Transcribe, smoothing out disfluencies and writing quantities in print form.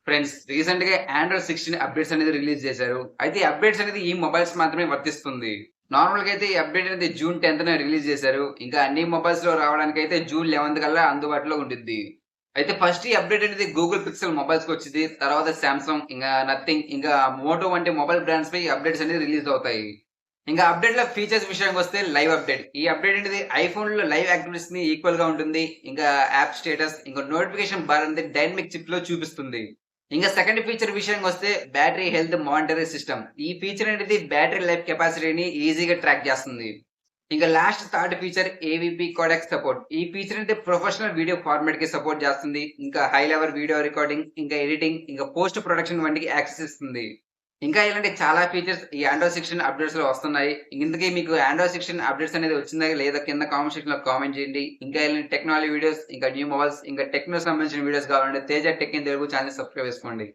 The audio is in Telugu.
ఫ్రెండ్స్ రీసెంట్‌గా ఆండ్రాయిడ్ 16 అప్డేట్స్ అనేది రిలీజ్ చేశారు. అయితే ఈ అప్డేట్స్ అనేది ఈ మొబైల్స్ మాత్రమే వర్తిస్తుంది. నార్మల్‌గా అయితే ఈ అప్డేట్ అనేది జూన్ 10థ్ రిలీజ్ చేశారు. ఇంకా అన్ని మొబైల్స్‌లో రావడానికైతే జూన్ 11థ్ కల్లా అందుబాటులో ఉండిద్ది. అయితే ఫస్ట్ ఈ అప్డేట్ అనేది గూగుల్ పిక్సెల్ మొబైల్స్‌కొచ్చిద్ది. తర్వాత సామ్‌సంగ్, ఇంగా నథింగ్, ఇంకా మోటో వంటి మొబైల్ బ్రాండ్స్‌పై ఈ అప్డేట్స్ అనేది రిలీజ్ అవుతాయి. ఇంకా అప్డేట్‌ల ఫీచర్స్ విషయానికొస్తే లైవ్ అప్డేట్. ఈ అప్డేట్ అనేది ఐఫోన్‌లో లైవ్ యాక్టివిటీస్‌ని ఈక్వల్‌గా ఉంటుంది. ఇంకా యాప్ స్టేటస్, ఇంకా నోటిఫికేషన్ బార్ అనేది డైనమిక్ చిప్‌లో చూపిస్తుంది. ఇంకా సెకండ్ ఫీచర్ విషయానికొస్తే బ్యాటరీ హెల్త్ మానిటరీ సిస్టమ్. ఈ ఫీచర్ అనేది బ్యాటరీ లైఫ్ కెపాసిటీని ఈజీగా ట్రాక్ చేస్తుంది. ఇంకా last third feature AVP codec support. ఈ ఫీచర్ అయితే ప్రొఫెషనల్ వీడియో ఫార్మాట్‌కి సపోర్ట్ చేస్తుంది. ఇంకా హై లెవెల్ వీడియో రికార్డింగ్, ఇంకా ఎడిటింగ్, ఇంకా పోస్ట్ ప్రొడక్షన్ వంటికి యాక్సెస్ ఇస్తుంది. ఇంకా ఇలాంటి చాలా ఫీచర్స్ ఈ ఆండ్రాయిడ్ 16 అప్డేట్స్‌లో వస్తున్నాయి. ఇంతకీ మీకు ఆండ్రాయిడ్ 16 అప్డేట్స్ అనేది వచ్చిందా లేదా కింద కామెంట్ సెక్షన్‌లో కామెంట్ చేయండి. ఇంకా ఇలాంటి టెక్నాలజీ వీడియోస్, ఇంకా న్యూ మొబైల్స్, ఇంకా టెక్‌నో సంబంధించిన వీడియోస్ కావాలంటే Teja tech in Telugu channel subscribe చేసుకోండి.